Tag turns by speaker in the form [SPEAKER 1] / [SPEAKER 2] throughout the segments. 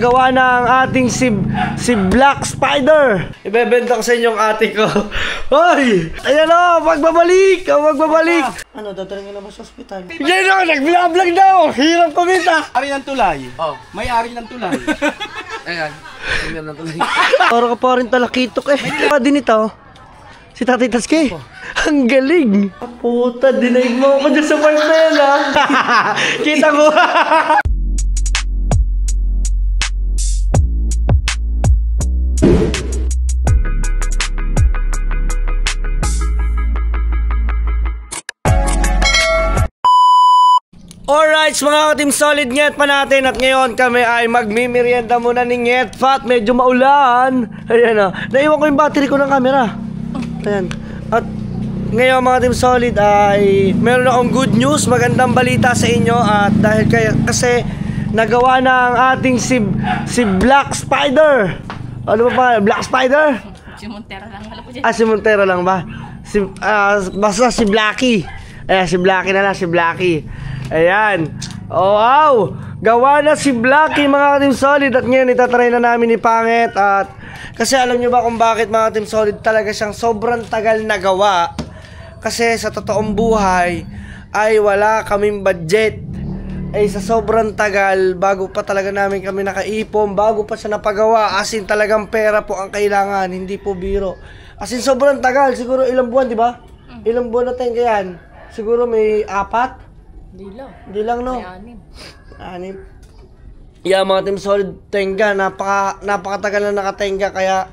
[SPEAKER 1] gawa ng ating si Black Spider. Ibebenta ko sa inyo yung ate ko. Hoy! Ayan o, magbabalik! Ano, dadaling na ba sa ospital? Yan o, nag-vlog daw! Hirap kumita!
[SPEAKER 2] Ari ng tulay. Oh, may ari ng tulay. Ayan. Tingnan ng tulay.
[SPEAKER 1] Para ka pa rin talakitok eh. Din ito, si Tatay Taske. Ang galing! Puta, dinaig mo ako dyan sa part na yan ha! Kita ko! Alright, mga ka-team solid, nget pa natin. At ngayon kami ay magmimerienda muna ni Nget Fat. Medyo maulan. Ayan o, naiwan ko yung battery ko ng camera. Ayan. At ngayon mga team solid ay meron akong good news, magandang balita sa inyo. At dahil kasi nagawa ng ating si Black Spider. Ano ba? Black Spider?
[SPEAKER 3] Si Montero lang pala po dyan.
[SPEAKER 1] Si Montero lang ba? Basta si Blackie. Ayan, si Blackie na lang, si Blackie. Ayan. Oh, wow! Gawa na si Blackie mga team solid. At ngayon itatry na namin ni Pangit. At kasi alam nyo ba kung bakit mga team solid talaga siyang sobrang tagal na gawa? Kasi sa totoong buhay ay wala kaming budget. Ay sa sobrang tagal, bago pa talaga namin kami nakaipon, bago pa siya napagawa, as in talagang pera po ang kailangan, hindi po biro. As in sobrang tagal, siguro ilang buwan, di ba? Ilang buwan na tayong kayan? Siguro may 4? Hindi lang no? May 6. Yeah, mga team solid, tenga, napakatagal na nakatenga, kaya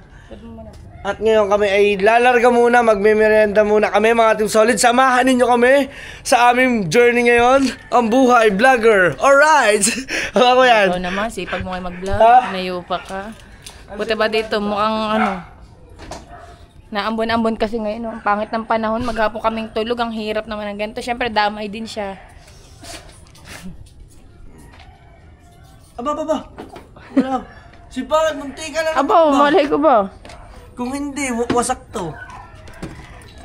[SPEAKER 1] at ngayon kami ay lalarga muna, magme-merienda muna kami mga team solid. Samahan ninyo kami sa aming journey ngayon, ang buhay vlogger. Alright! Ako yan.
[SPEAKER 3] Oo naman, sipag mo kayo mag-vlog, nayupa ka. Buti ba dito, mukhang ano, naambon-ambon kasi ngayon, ang pangit ng panahon, maghapon kaming tulog, ang hirap naman ng ganito. Siyempre, damay din siya.
[SPEAKER 1] Aba. Wala. Si Pangit, munti ka na.
[SPEAKER 3] Aba, malay ko ba?
[SPEAKER 1] Kung hindi, wasak to.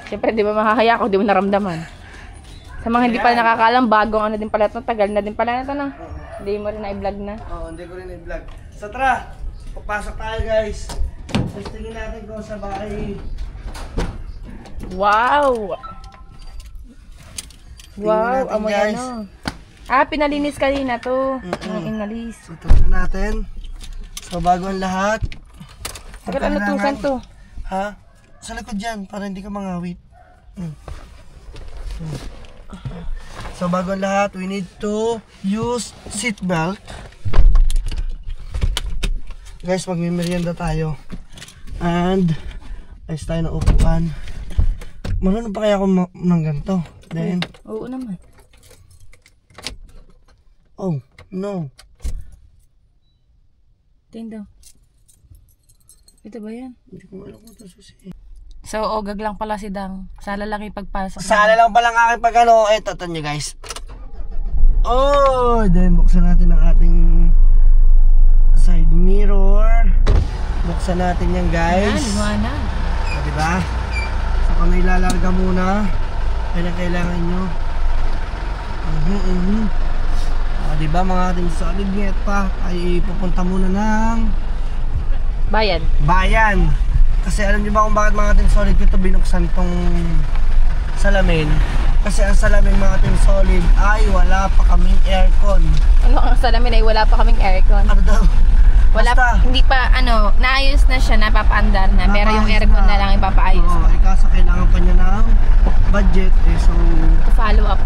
[SPEAKER 3] Siyempre, di ba mahahaya ko, di mo naramdaman. Sa mga hindi pala nakakalam, bagong ano din pala ito, tagal na din pala na ito na. Hindi mo rin na-vlog na.
[SPEAKER 1] Oo, hindi ko rin na-vlog. So tara, papasok tayo guys. Testingin natin kung sa bahay.
[SPEAKER 3] Wow! Wow, amoy
[SPEAKER 1] guys.
[SPEAKER 3] ano. Pinalinis kanina to. Ang inalis.
[SPEAKER 1] So tignan natin. So bago ang lahat.
[SPEAKER 3] Tagal ano tusan to?
[SPEAKER 1] Ha? Sa likod dyan, para hindi ka mangawit. So bago ang lahat, we need to use seatbelt. Guys, magmimerienda tayo. And ayos tayo ng upuan. Marunong pa kaya ako ng ganito? Then,
[SPEAKER 3] oo naman.
[SPEAKER 1] oh, no.
[SPEAKER 3] Tingnan daw. Ito ba yan?
[SPEAKER 1] Hindi ko alam kung ito susi.
[SPEAKER 3] So, ogag lang pala si Dang. Sala lang ipagpasok.
[SPEAKER 1] Sala lang pala ang aking pag-ano. Eto, ito nyo guys. Oh, then buksan natin ang ating side mirror. Buksan natin yan guys.
[SPEAKER 3] Yan, liwanag.
[SPEAKER 1] Diba? So, kung ilalarga muna, kailangan nyo. Diba mga ating solid net pa, ay pupunta muna ng bayan. Kasi alam niyo ba kung bakit mga ating solid ito binuksan tong salamin? Kasi ang salamin mga ating solid ay wala pa kaming aircon.
[SPEAKER 3] Ano ang salamin ay wala pa kaming aircon?
[SPEAKER 1] Ano daw?
[SPEAKER 3] Wala pa, hindi pa ano, naayos na siya, napapaandar na, pero yung aircon na lang ipapaayos.
[SPEAKER 1] Oo, kasi kailangan pa niya ng budget so
[SPEAKER 3] to follow up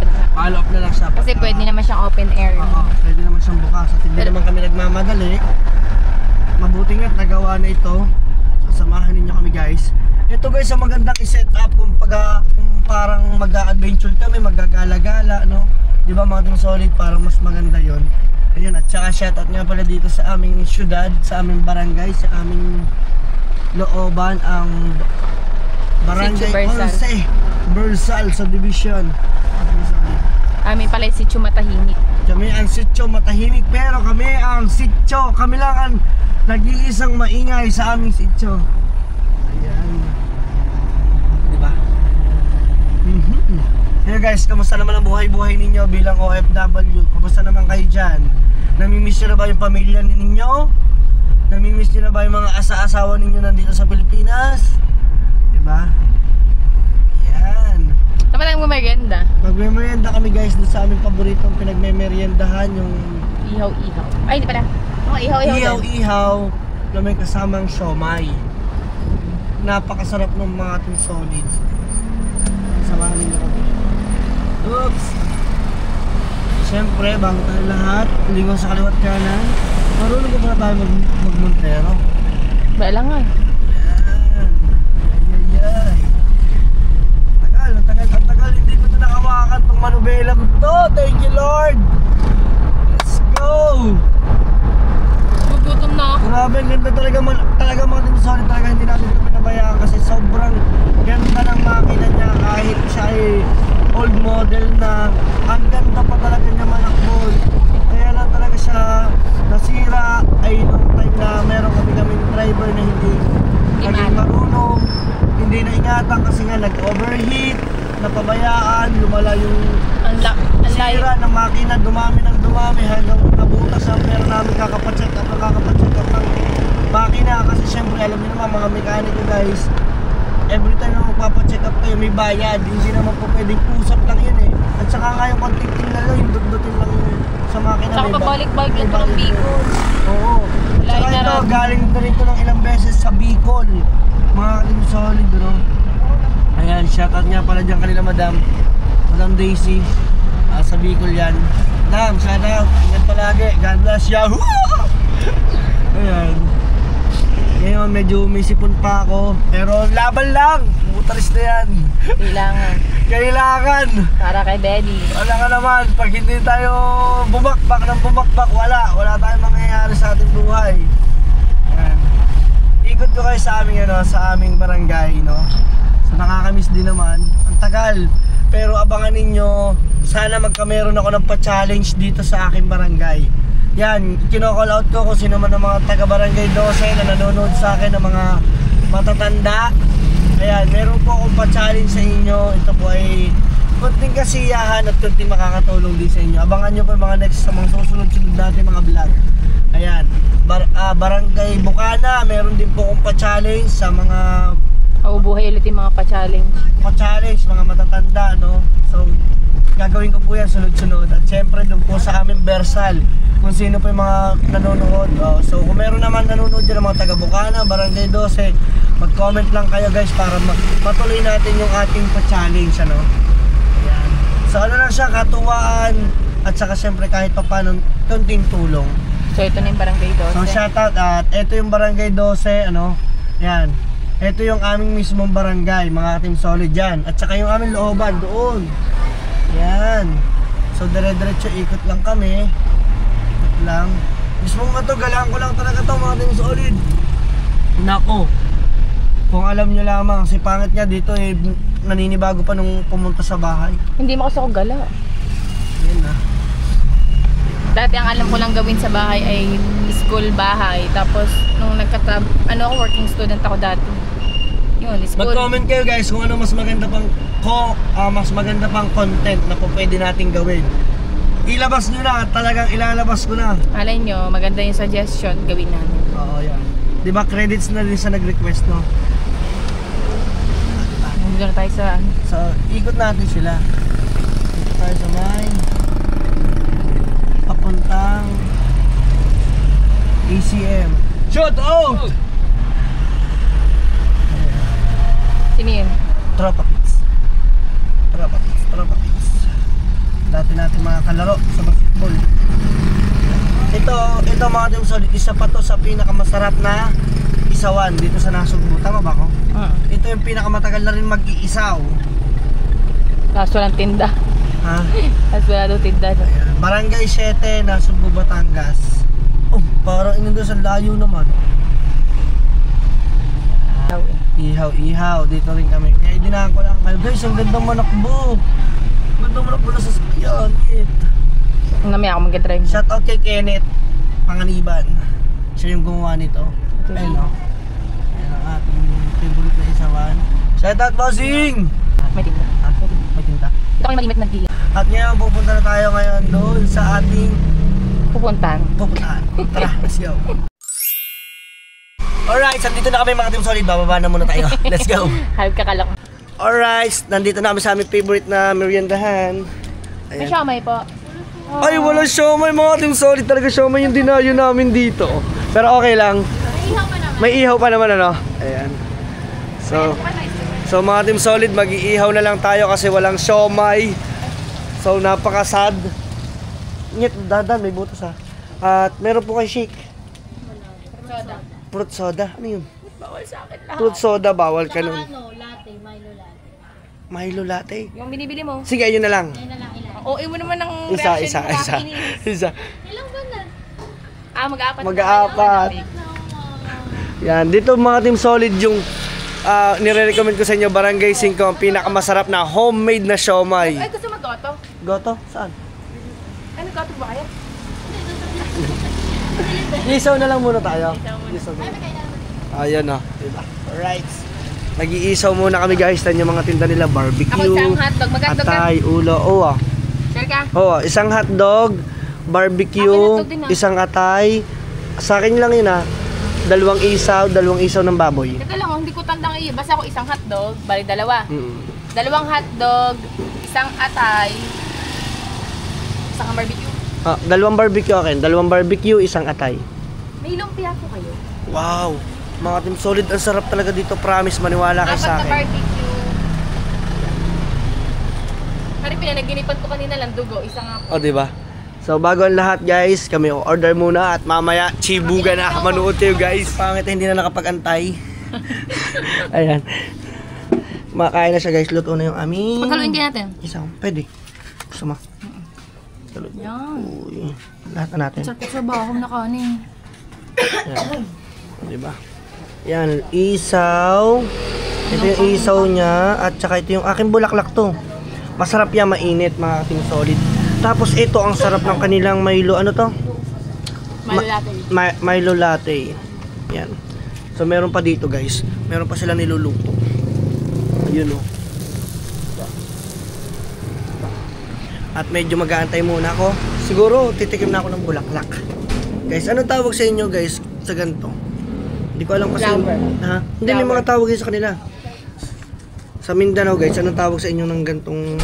[SPEAKER 3] na
[SPEAKER 1] lang siya.
[SPEAKER 3] Kasi pwede naman siyang open air.
[SPEAKER 1] Oo, pwede naman siyang bukas. At hindi naman kami nagmamadali. Mabuti nga't nagawa na ito. Sasamahan ninyo kami guys. Ito guys, ang magandang i-set up kung parang mag-a-adventure kami, mag-gagala-gala, no? Di ba mga solid, parang mas maganda yon. Ayun, at saka shoutout nga pala dito sa aming syudad, sa aming barangay, sa aming looban, ang Barangay Once, Bersal Subdivision.
[SPEAKER 3] Amin pala yung sitio matahimik.
[SPEAKER 1] Kami ang sitio matahimik, pero kami ang sitio, kami lang ang nag-iisang maingay sa aming sitio. Ayan. Diba? Hey guys, kamusta naman ang buhay-buhay ninyo bilang OFW? Kamusta naman kayo dyan? Namimiss nyo na ba yung pamilya ninyo? asa-asawa ninyo nandito sa Pilipinas. Diba? Yan.
[SPEAKER 3] Tama tayong merienda.
[SPEAKER 1] Magme-merienda kami guys doon sa aming paboritong pinagme-meriendahan, yung
[SPEAKER 3] Ihaw-ihaw. Ay, hindi pala. Oh, ihaw-ihaw.
[SPEAKER 1] ihaw-ihaw na may kasamang siomay. Napakasarap ng mga ating solid. Samahan ninyo kami. Oops! Siyempre, bago tayo lahat, lingaw sa kaliwat kanan. Marunong ko pala tayo mag-Montero.
[SPEAKER 3] Bailangan.
[SPEAKER 1] Yan. Ay. Ang tagal. Hindi ko ito nakawakan itong manubelang to. Thank you, Lord. Let's go.
[SPEAKER 3] Gugutom na ako.
[SPEAKER 1] Grabe, ang ganda talaga mga Team Solid. Talaga hindi natin ito pinabayaan kasi sobrang ganda ng makina niya. Kahit siya ay old model na, ang ganda pa talaga niya manakbol. Kaya lang talaga siya nasira ay nung time na meron kaming driver na hindi naging marunong, hindi na ingatan kasi nga nag-overheat, napabayaan, lumala yung sira ng makina, dumami hanggang nabutas ang pera namin kakapacheck up ng makina. Kasi syempre alam niyo naman mga mekaniko guys, every time na magpapacheck up kayo may bayad, hindi naman po pwedeng usap lang yun eh. At saka nga yung konting tingnan lang, yung dut-dutin lang sa makina.
[SPEAKER 3] Saka pabalik-balik lang ito ng Bicol.
[SPEAKER 1] Oo. Saka ito, galing na rin ito ng ilang beses sa Bicol. Mga Team Solid, no? Ayan, shoutout nga pala dyan kanila Madam Daisy. Sa Bicol yan. Madam, shoutout. Ingat palagi. God bless you. Ayan. Ngayon, medyo may sipon pa ako. Pero laban lang. Mutaris na yan. Kailangan.
[SPEAKER 3] Para kay Betty.
[SPEAKER 1] Wala ka naman. Pag hindi tayo bumakbak, wala tayong mangyayari sa ating buhay. Ayan. Ikot ko kayo sa aming barangay, no? So nakakamiss din naman. Ang tagal. Pero abangan ninyo, sana magkameron ako ng pa-challenge dito sa aking barangay. Yan, kino-call out ko kung sino man ang mga taga-barangay 12 na nanonood sa akin ng mga matatanda. Ayan, meron po akong pa-challenge sa inyo. Ito po ay kunting kasiyahan at kunting makakatulong din sa inyo. Abangan nyo po mga next sa mga susunod-sunod natin mga vlog. Ayan, Barangay Bukana, meron din po akong pa-challenge sa mga
[SPEAKER 3] Buhay ulit yung mga pa-challenge.
[SPEAKER 1] Mga matatanda, no? So, gagawin ko po yan sunod-sunod. At syempre, doon po sa aming Bersal, kung sino po yung mga nanonood. So, kung meron naman nanonood dyan ng mga taga Bukana, Barangay 12, mag-comment lang kayo guys para patuloy natin yung ating pa-challenge, ano? Ayan. So, ano lang siya, katuwaan, at saka syempre kahit pa paano, kunting tulong.
[SPEAKER 3] So, ito na yung Barangay 12.
[SPEAKER 1] So, shoutout at ito yung Barangay 12, ano? Yan. Ito yung aming mismong barangay, mga Team Solid dyan. At saka yung aming looban, doon. Yan. So, dire-diretso ikot lang kami. Ikot lang. Mismong ito, galang ko lang talaga ito, mga Team Solid. Nako. Kung alam nyo lamang, si pangit niya dito eh, naninibago pa nung pumunta sa bahay.
[SPEAKER 3] Hindi mo kasi ako gala.
[SPEAKER 1] Yan na.
[SPEAKER 3] Dati ang alam ko lang gawin sa bahay ay school bahay. Tapos nung ako working student ako dati. Yun, school.
[SPEAKER 1] Mag-comment kayo guys kung ano mas maganda pang content na po pwede nating gawin. Ilabas nyo na, talagang ilalabas ko na.
[SPEAKER 3] Alay nyo, maganda yung suggestion gawin namin.
[SPEAKER 1] Oo, yan. Diba credits na din sa nag-request, no?
[SPEAKER 3] Nandito na tayo sa
[SPEAKER 1] So, ikot natin sila. Ikot tayo sa mine. Papuntang ACM. Shout out!
[SPEAKER 3] Sino yun?
[SPEAKER 1] Tropa Pits. Dati natin mga kalaro sa basketball. Ito mga Team Solid, isa pa to sa pinakamasarap na isawan dito sa Nasugbu. Tama ba ko? Ito yung pinakamatagal na rin mag-iisaw.
[SPEAKER 3] Kaso walang tinda.
[SPEAKER 1] Ha?
[SPEAKER 3] Kaso wala daw tinda.
[SPEAKER 1] Ayan. Barangay 7, Nasugbu, Batangas. Oh, parang inundo sa layo naman. Ihaw. Dito rin kami. Kaya idinahan ko lang kayo. Guys, ang gandang manakbo. Gandang manakbo na sa sakyan.
[SPEAKER 3] Nami ako mag-drive.
[SPEAKER 1] Shout out kay Kenneth Panganiban. Siya yung gumawa nito. Ayun o. Ayan ang ating favorite na isawan. Shout out, bossing!
[SPEAKER 3] May tinda.
[SPEAKER 1] May tinta.
[SPEAKER 3] Ito kayo mag-imit nag-iit.
[SPEAKER 1] At ngayon, pupunta na tayo ngayon doon sa ating
[SPEAKER 3] Pupuntahan.
[SPEAKER 1] pupuntahan. Tara, let's go. Alright, nandito na kami mga Team Solid. Bababa na muna tayo. Let's go.
[SPEAKER 3] Hayop ka kalak.
[SPEAKER 1] Alright, nandito na kami sa aming favorite na meriendahan.
[SPEAKER 3] May siomay po.
[SPEAKER 1] Ay, walang siomay mga Team Solid. Talaga siomay yung dinayo namin dito. Pero okay lang. May ihaw pa naman ano. Ayan. So mga Team Solid, mag-iihaw na lang tayo kasi walang siomay. So napaka-sad. Ngit, dadan, may butas ha. At meron po kay shake.
[SPEAKER 3] Soda.
[SPEAKER 1] Fruit soda. Ano yun?
[SPEAKER 3] Bawal sa akin lahat.
[SPEAKER 1] Fruit soda, bawal ka nun.
[SPEAKER 4] Latte, Milo latte.
[SPEAKER 1] Milo latte.
[SPEAKER 3] Yung binibili mo.
[SPEAKER 1] Sige, ayun na lang.
[SPEAKER 4] Ayun na lang ilan.
[SPEAKER 3] Oo, mo naman ng
[SPEAKER 1] Isa.
[SPEAKER 3] reaction.
[SPEAKER 4] Ilang ba na?
[SPEAKER 3] Mag-aapat.
[SPEAKER 1] Mag-aapat. Yan, dito mga Team Solid yung nire-recommend ko sa inyo, Barangay 5, ang pinakamasarap na homemade na siomay.
[SPEAKER 3] Ay, gusto mag-goto?
[SPEAKER 1] Goto? Saan?
[SPEAKER 3] Ay, nag-goto ba kayo?
[SPEAKER 1] Isaw na lang muna tayo.
[SPEAKER 3] Isaw muna.
[SPEAKER 1] Isaw muna. Ayan o. Diba? Alright. Nag-iisaw muna kami guys. Tan yung mga tinda nila. Barbecue.
[SPEAKER 3] Ako isang hotdog. Mag-hotdog ka?
[SPEAKER 1] Atay, ulo. Oo.
[SPEAKER 3] Share ka?
[SPEAKER 1] Oo, isang hotdog, barbecue,
[SPEAKER 3] Akin hotdog din,
[SPEAKER 1] isang atay. Sa akin lang yun dalawang isaw ng baboy.
[SPEAKER 3] Teka lang, hindi ko tandang iyo. Basta ako isang hotdog, bali dalawa.
[SPEAKER 1] Mm.
[SPEAKER 3] Dalawang hotdog, isang atay, isang barbecue.
[SPEAKER 1] Dalawang barbecue akin. Dalawang barbecue, isang atay.
[SPEAKER 3] May lumpia po kayo.
[SPEAKER 1] Wow. Mga Team Solid, ang sarap talaga dito. Promise, maniwala kayo sa
[SPEAKER 3] Apat na
[SPEAKER 1] akin.
[SPEAKER 3] barbecue. Hari, pinanaginipan ko kanina lang dugo, isang ako.
[SPEAKER 1] O, diba? So, bago ang lahat guys, kami order muna at mamaya, chibuga na. Manood kayo guys. Pangit, hindi na nakapag-antay. Ayan. Makain na siya guys. Luto na yung aming...
[SPEAKER 3] Pagkaluin din natin.
[SPEAKER 1] Isang, pwede. Gusto mo?
[SPEAKER 3] Yan.
[SPEAKER 1] Uy, lahat na natin.
[SPEAKER 3] Sarap sa baho na kanin.
[SPEAKER 1] Yan. Diba? Yan, isaw. Ito yung isaw niya. At saka ito yung aking bulaklak to. Masarap yan, mainit mga Team Solid. Tapos ito, ang sarap ng kanilang Milo. Ano to?
[SPEAKER 3] Milo latte.
[SPEAKER 1] Milo latte. Yan. So meron pa dito guys. Meron pa sila niluluto. Ayun o. At medyo mag-aantay muna ako. Siguro titikim na ako ng bulaklak. Guys, ano tawag sa inyo guys sa ganito? Hindi ko alam kasi.
[SPEAKER 3] Flower.
[SPEAKER 1] Ha? Hindi, may mga tawag yun sa kanila. Sa Mindanao guys, anong tawag sa inyo ng gantong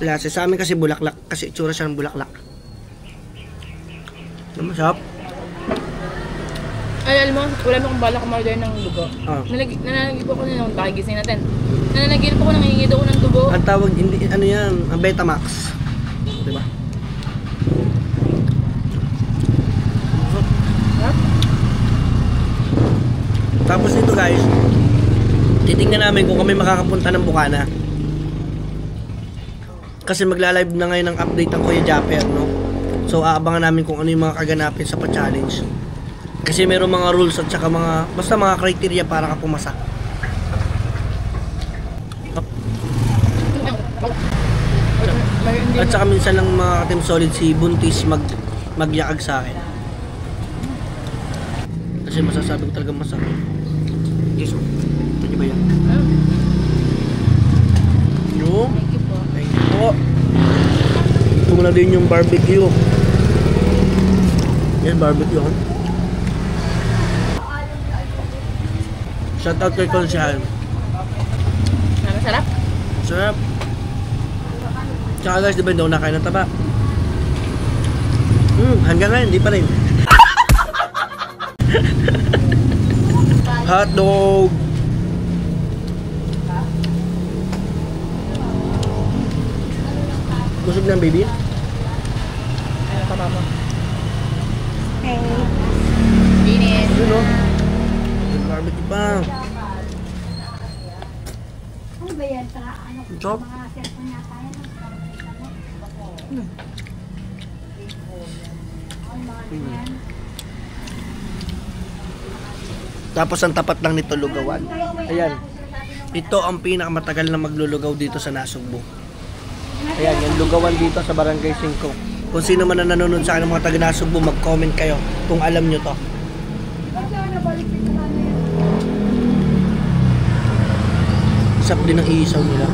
[SPEAKER 1] klase? Sa amin kasi bulaklak. Kasi itsura siya ng bulaklak. Ano masarap?
[SPEAKER 3] Ay, alam mo, wala mo kung balak kumorder ng dugo. Nananagip ako na nung pakigising natin. Nananagip ako nang hihingi daw ko ng dugo.
[SPEAKER 1] Ang tawag, hindi, ano yan, ang Betamax. Diba? Tapos dito guys, titingnan namin kung kami makakapunta ng Bukana. Kasi magla-live na ngayon ng update ang Kuya Japper, no? So aabangan namin kung ano yung mga kaganapin sa pa-challenge. Kasi mayroong mga rules at saka mga, basta mga criteria para ka pumasa. At saka minsan lang mga Team Solid si Buntis magyakag sa akin. Kasi masasabi ko talaga masarap. Yes, oh. Ito ba yan? No?
[SPEAKER 3] Thank you po.
[SPEAKER 1] Thank you po. Ito mo na din yung barbecue. Yan, barbecue. Oh. Shout out kay Konsyal.
[SPEAKER 3] Masarap?
[SPEAKER 1] Sarap. Tsaka guys, di ba hindi ako nakain ng taba? Hanggang ngayon, hindi pa rin. Hotdog! Busog na ang baby?
[SPEAKER 3] Ano pa ba? Hey. Linis.
[SPEAKER 1] Yun o. Yung barbecue pa.
[SPEAKER 4] Ano ba yan? Saka ano?
[SPEAKER 1] Chop.
[SPEAKER 4] Mga cellphone na tayo.
[SPEAKER 1] Tapos ang tapat lang nito, lugawan. Ayan. Ito ang pinakamatagal na maglulugaw dito sa Nasugbu. Ayan, yung lugawan dito sa Barangay 5. Kung sino man na nanonood sa akin ng mga taga Nasugbu, mag-comment kayo kung alam nyo to. Sap din ang iisaw nila.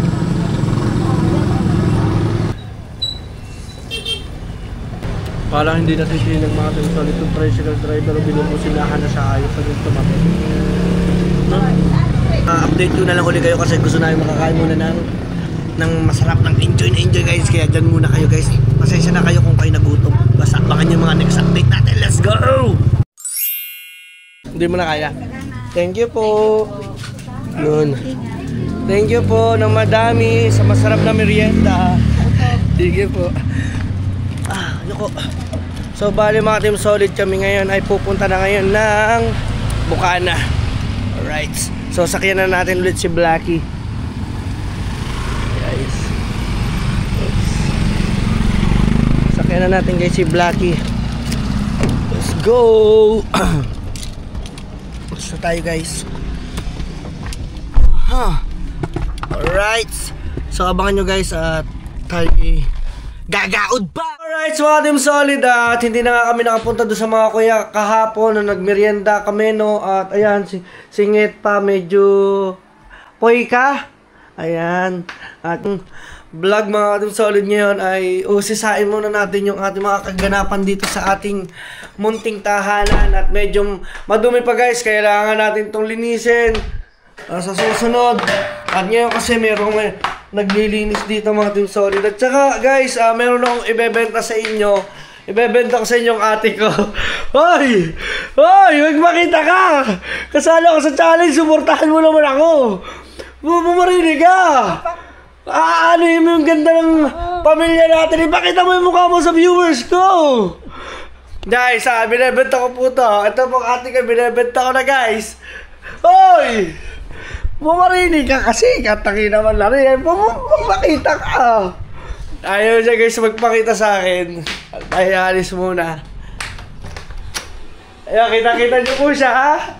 [SPEAKER 1] Parang hindi natitinig mga team solid yung tricycle driver o binubusinahan na siya ayos sa gusto tumabi. No? Update ko na lang ulit kayo kasi gusto namin makakain muna ng masarap, ng enjoy na enjoy guys. Kaya dyan muna kayo guys. Pasensya na kayo kung kayo nagutom. Basta abangan yung mga next update natin. Let's go! Hindi mo na kaya. Thank you po. Yun. Thank you po ng madami sa masarap na merienda. Sige po. Ayoko. So bali mga team solid kami ngayon ay pupunta na ngayon ng Bukana. Alright. So sakyan na natin ulit si Blacky. Guys. Sakyan na natin guys si Blacky. Let's go. Basta tayo guys. Alright. So abangan nyo guys at tayo gagaod pa. Alright, so mga team solid at hindi na nga kami nakapunta doon sa mga kuya kahapon na nagmerienda kami no. At ayan, singit pa medyo poy ka. Ayan. At vlog mga team solid ngayon ay usisain muna natin yung ating mga kaganapan dito sa ating munting tahanan. At medyo madumi pa guys, kailangan natin itong linisin sa susunod. At ngayon kasi merong naglilinis dito mga team solid. At saka guys, meron akong ibebenta sa inyo. Ibebenta ko sa inyo yung ate ko. Hoy! Hoy! Magmakita ka! Kasali ako sa challenge, suportahan mo naman ako. Bumarinig ka! Ano yung ganda ng pamilya natin. Ipakita mo yung mukha mo sa viewers ko. Guys, binebenta ko po to. Ito pong ate ko, binebenta ko na guys. Hoy! Bumarinig ka kasi, kataki naman na rin. Magpakita ka. Ayaw siya guys magpakita sa akin. Ay, alis muna. Ayan, kita-kita niyo po siya ha.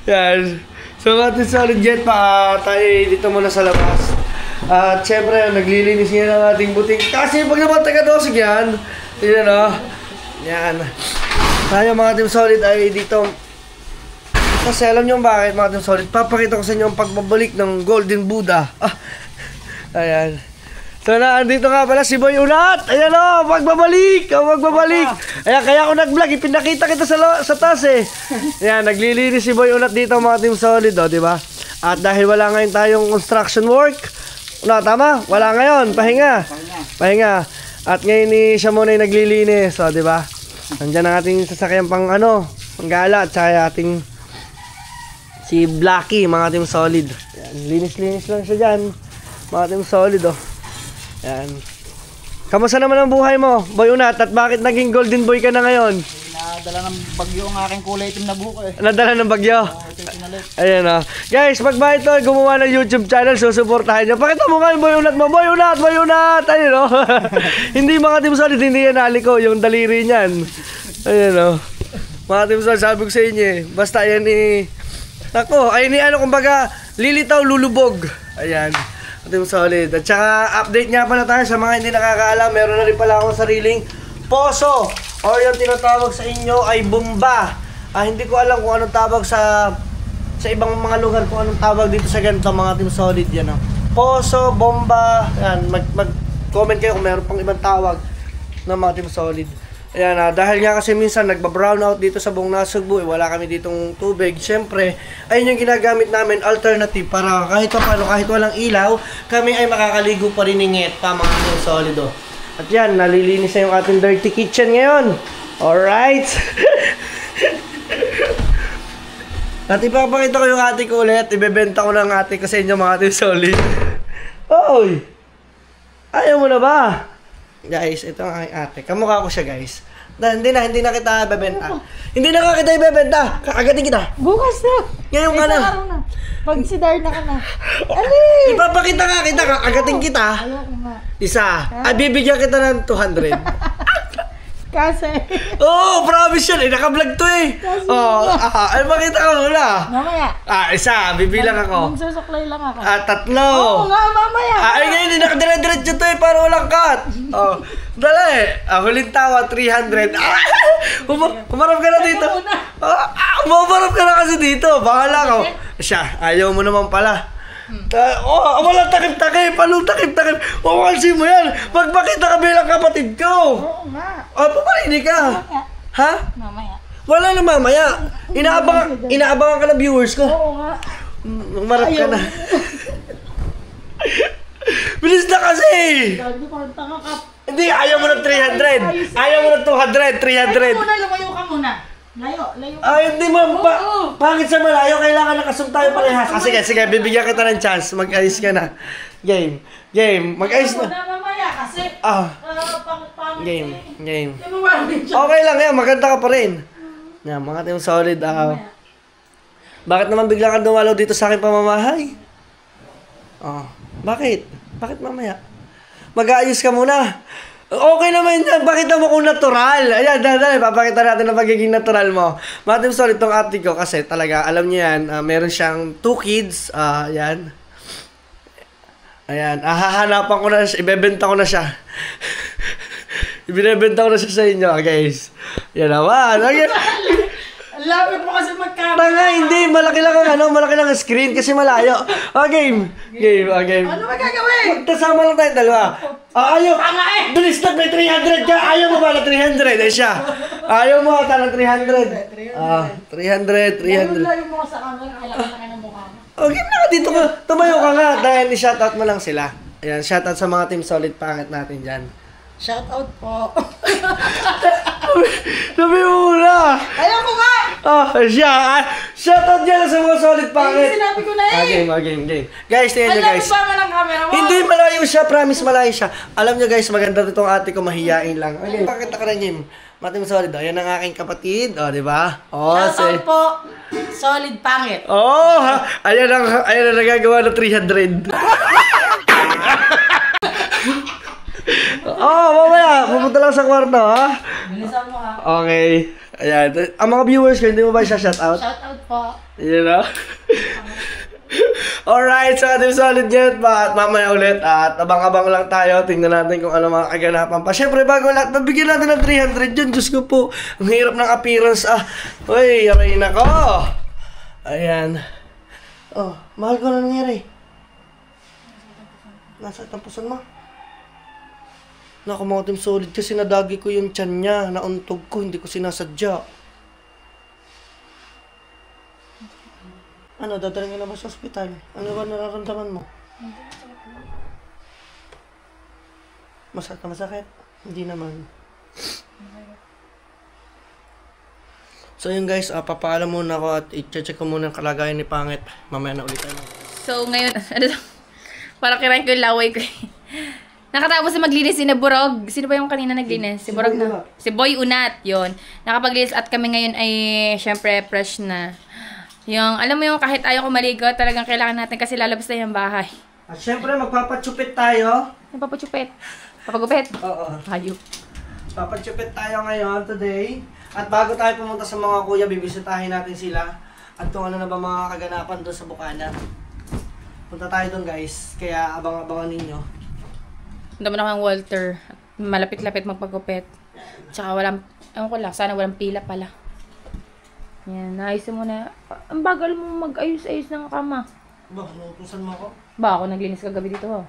[SPEAKER 1] Yan. So, ating solid jet pa tayo dito muna sa labas. At syempre, naglilinis niya ng ating buting. Kasi pag naman taga-dosig yan, yun o. Yan. Tayo mga team solid ay dito. Kasi alam nyo bakit mga team solid, papakita ko sa inyo ang pagbabalik ng Golden Buddha. Ayan. So andito nga pala si Boy Unat. Ayan o, magbabalik. Magbabalik. Ayan, kaya ako nag-vlog, ipinakita kita sa taas eh. Ayan, naglilinis si Boy Unat dito mga team solid o, diba? At dahil wala ngayon tayong construction work, tama? Wala ngayon, pahinga. Pahinga. At ngayon siya muna yung naglilinis, o diba? Nandiyan ang ating sasakyan pang panggala at saka ating si Blacky, mga team solid. Yan, linis-linis lang siya dyan. Mga team solid, oh. Yan. Kamusta naman ang buhay mo, Boy Unat? At bakit naging golden boy ka na ngayon?
[SPEAKER 2] Nadala ng bagyo ang aking kulay itim na buhok eh.
[SPEAKER 1] Nadala ng bagyo?
[SPEAKER 2] Oo, ito yung pinalit.
[SPEAKER 1] Ayan, oh. Guys, pag ba ito gumawa ng YouTube channel, susuportahan nyo. Pakita mo nga yung Boy Unat mo. Boy Unat! Boy Unat! Ayun, oh. Hindi mga team solid, hindi yan naliko. Yung daliri niyan. Ayan, oh. Mga team solid, sabi ko sa inyo eh. Basta yan Ako, ay kumbaga, lilitaw, lulubog. Ayan. Team solid. At saka, update nga pala tayo sa mga hindi nakakaalam. Meron na rin pala akong sariling poso. Or yung tinatawag sa inyo ay bomba. Hindi ko alam kung anong tawag sa ibang mga lugar, kung anong tawag dito sa ganito mga team solid. Yan, poso, bomba. Ayan, mag-comment kayo kung meron pang ibang tawag ng mga team solid. Ayan, dahil nga kasi minsan nagba-brown out dito sa buong Nasugbu, wala kami ditong tubig. Siyempre, ayun yung ginagamit namin, alternative, para kahit paano, kahit walang ilaw, kami ay makakaligo pa rin ng pa mga team solid. At yan, nalilinis na yung ating dirty kitchen ngayon. Alright. At ipapakita ko yung ate ko ulit. Ibebenta ko ng ate ko sa inyo mga team solid. Oy! Ayaw mo na ba? Guys, ito ang aking ate. Kamukha ko siya, guys. Hindi na kita ibebenta. Hindi na kita ibebenta. Kakagatin kita.
[SPEAKER 5] Bukas na.
[SPEAKER 1] Ngayon ka na.
[SPEAKER 5] Araw na. Pag si Darna ka na. Ali!
[SPEAKER 1] Ipapakita nga kita. Kakagatin kita.
[SPEAKER 5] Ayoko nga.
[SPEAKER 1] Isa. Ay, bibigyan kita ng 200.
[SPEAKER 5] Kasi.
[SPEAKER 1] Oo, promise yun. Naka-vlog to eh. Ay, makita ka muna.
[SPEAKER 5] Mamaya.
[SPEAKER 1] Isa. Bibilang ako.
[SPEAKER 5] Magsusuklay lang ako.
[SPEAKER 1] 3.
[SPEAKER 5] Oo nga, mamaya.
[SPEAKER 1] Ay, ngayon, nakadire-diretso to eh, para walang cut. Dali. Huling tawa, 300. Umarap ka na dito. Umarap ka na kasi dito. Bahala ka. Siya, ayaw mo naman pala. Walang takip-takip. Anong takip-takip? Uwansin mo yan. Magpakita ka bilang kapatid ko.
[SPEAKER 5] Oo nga.
[SPEAKER 1] Paparinig ka. Ha?
[SPEAKER 5] Mamaya.
[SPEAKER 1] Wala na mamaya. Inaabangan ka ng viewers ko.
[SPEAKER 5] Oo nga.
[SPEAKER 1] Marap ka na. Bilis na kasi!
[SPEAKER 5] Sabi ko, tanga ka.
[SPEAKER 1] Hindi, ayaw mo ng 300. Ayaw mo ng 200, 300.
[SPEAKER 5] Lumayo ka muna. Layo.
[SPEAKER 1] Ay, hindi mo. Pangit sa malayo, kailangan nakasum tayo parehas. Sige, bibigyan kita ng chance. Mag-ayos ka na. Game. Mag-ayos na.
[SPEAKER 5] Mamaya kasi.
[SPEAKER 1] Game.
[SPEAKER 5] Hindi
[SPEAKER 1] Okay lang yan, maganda ka pa rin. Yan, mga team solid. Bakit naman bigla ka dumalaw dito sa akin pamamahay? Bakit? Bakit mamaya? Mag-aayos ka muna. Okay naman yan. Pakita mo kung natural. Ayan, dahil papakita natin ang pagiging natural mo. Mga team solid, itong ate ko kasi talaga, alam niyo yan, meron siyang 2 kids. Ayan. Hahanapan ko na siya. Ibebenta ko na siya. Ibinebenta ko na siya sa inyo, guys. Yan naman.
[SPEAKER 5] Lapit mo kasi magkama.
[SPEAKER 1] Tanga, hindi. Malaki lang ang screen kasi malayo. Game.
[SPEAKER 5] Ano ba gagawin?
[SPEAKER 1] Magkasama lang tayong dalawa. Ayaw. Bilis na, may 300 ka. Ayaw mo ba na 300? Siya. Ayaw mo ata ng 300. 300.
[SPEAKER 5] Layo mo sa camera. Kailangan na ng mukha mo.
[SPEAKER 1] Okay na, dito ka. Tumayo ka nga. Dahil i-shoutout mo lang sila. Ayan, shoutout sa mga team solid pangit natin dyan.
[SPEAKER 5] Shout out po.
[SPEAKER 1] Sabi mo muna.
[SPEAKER 5] Ayaw ko nga.
[SPEAKER 1] Siya. Shoutout dyan sa mga solid pangit.
[SPEAKER 5] Sinabi ko na eh.
[SPEAKER 1] Game. Guys, tingnan nyo guys.
[SPEAKER 5] Alam mo ba ng camera mo?
[SPEAKER 1] Hindi, malayo siya. Promise, malayo siya. Alam nyo guys, maganda itong ate ko, mahiyain lang. Okay, pakita ka rin, Jim. Matim solid. Ayan ang aking kapatid. Di ba?
[SPEAKER 5] Shout out po. Solid pangit.
[SPEAKER 1] Ayan ang nagagawa ng 300. Mamaya. Pupunta lang sa kwarto, ha?
[SPEAKER 5] Bilisan mo ha.
[SPEAKER 1] Okay. Ayan. Ang mga viewers ko, hindi mo ba siya shout out?
[SPEAKER 5] Shout out po.
[SPEAKER 1] You know? Alright, so ating solid yet, but mamaya ulit at abang-abang lang tayo. Tingnan natin kung ano mga kaganapan pa. Siyempre, bago lahat, nabigyan natin ng 300 yun. Diyos ko po, ang hirap ng appearance. Uy, aray na ko. Ayan. Mahal ko na nangyari. Nasa tampusan mo. Naku, mga team solid kasi nadagi ko yung tiyan niya. Nauntog ko, hindi ko sinasadya. Dadalhin ka na ba sa ospital? Ano ba nararamdaman mo? Masakit? Hindi naman. So yun guys, papaalam muna ako at i-check ko muna ang kalagayan ni Pangit. Mamaya na ulit tayo.
[SPEAKER 3] So ngayon, para kirain ko yung laway ko. Nakatapos na maglinis si Naburog. Sino ba yung kanina naglinis? Si Burog na. Si Boy Unat, yon. Nakapaglinis at kami ngayon ay syempre fresh na. Yung, alam mo yung kahit ayaw ko maligo, talagang kailangan natin kasi lalabas na yung bahay.
[SPEAKER 1] At syempre magpapatsupit tayo.
[SPEAKER 3] Nagpapatsupit. Papagupit.
[SPEAKER 1] Oo.
[SPEAKER 3] Hayop.
[SPEAKER 1] Papatsupit tayo ngayon today. At bago tayo pumunta sa mga kuya, bibisitahin natin sila. At kung ano na ba mga kaganapan doon sa Bukana. Punta tayo doon guys. Kaya abang-abangan ninyo.
[SPEAKER 3] Punta mo na kang Walter. Malapit-lapit magpagupit. Tsaka walang, ewan ko lang, sana walang pila pala. Yan, naayos mo na. Ang bagal mo mag-ayos-ayos ng kama.
[SPEAKER 1] Ba, nautusan mo ako?
[SPEAKER 3] Ba, ako naglinis kagabi dito ho.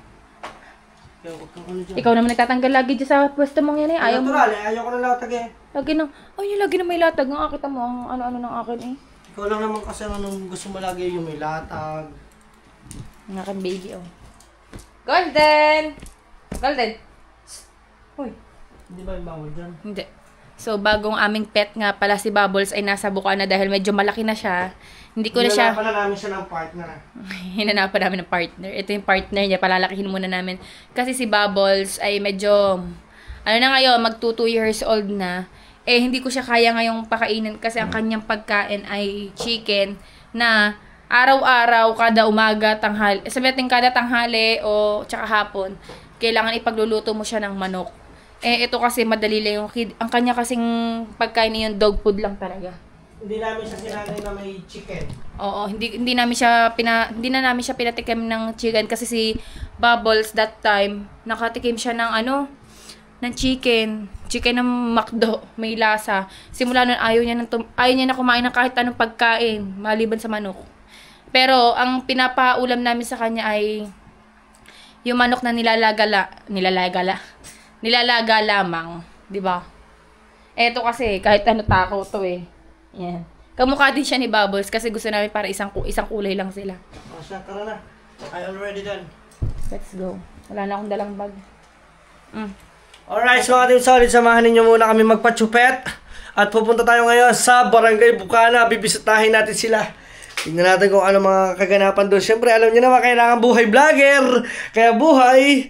[SPEAKER 1] Kaya huwag kang ano dyan.
[SPEAKER 3] Ikaw naman nagtatanggal lagi dyan sa pwesto mong yan eh. Ayaw mo.
[SPEAKER 1] Natural ayaw ko na latag eh.
[SPEAKER 3] Lagi nang, lagi na may latag. Ang akita mo, ang ano-ano ng akin eh.
[SPEAKER 1] Ikaw lang naman kasi anong gusto mo lagi yung may latag.
[SPEAKER 3] Ang aking baby oh. Golden! Hoy.
[SPEAKER 1] Hindi ba yung bawal dyan?
[SPEAKER 3] Hindi. So, bagong aming pet nga pala si Bubbles ay nasa Bukana dahil medyo malaki na siya. Hindi ko na siya...
[SPEAKER 1] Hinanapan na namin siya ng partner.
[SPEAKER 3] Hinanapan namin ng partner. Ito yung partner niya. Palalakihin muna namin. Kasi si Bubbles ay medyo... Ano na ngayon, mag 2 years old na. Eh, hindi ko siya kaya ngayong pakainin kasi ang kanyang pagkain ay chicken na araw-araw, kada umaga, tanghali. Sabi natin kada tanghali o tsaka hapon, kailangan ipagluluto mo siya ng manok. Eh, ito kasi madali lang yung kid. Ang kanya kasing pagkain niya yung dog food lang talaga.
[SPEAKER 1] Hindi namin siya sinanay na may chicken.
[SPEAKER 3] Oo, hindi na namin siya pinatikim ng chicken kasi si Bubbles that time nakatikim siya ng ng chicken ng McDo, may lasa. Simula noon ayaw niya na kumain ng kahit anong pagkain maliban sa manok. Pero ang pinapaulam namin sa kanya ay yung manok na nilalaga lamang, 'di ba? Eto kasi kahit ano tako to eh. Yan. Kamukha din siya ni Bubbles kasi gusto namin para isang kulay lang sila.
[SPEAKER 1] Siya, tara na. I already done.
[SPEAKER 3] Let's go. Wala na akong dalang bag.
[SPEAKER 1] Alright, so mga Team Solid, samahan ninyo muna kami magpa-chupet. At pupunta tayo ngayon sa Barangay Bukana. Bibisitahin natin sila. Tingnan natin kung ano mga kaganapan doon. Siyempre, alam niyo naman, kailangan buhay vlogger. Kaya buhay.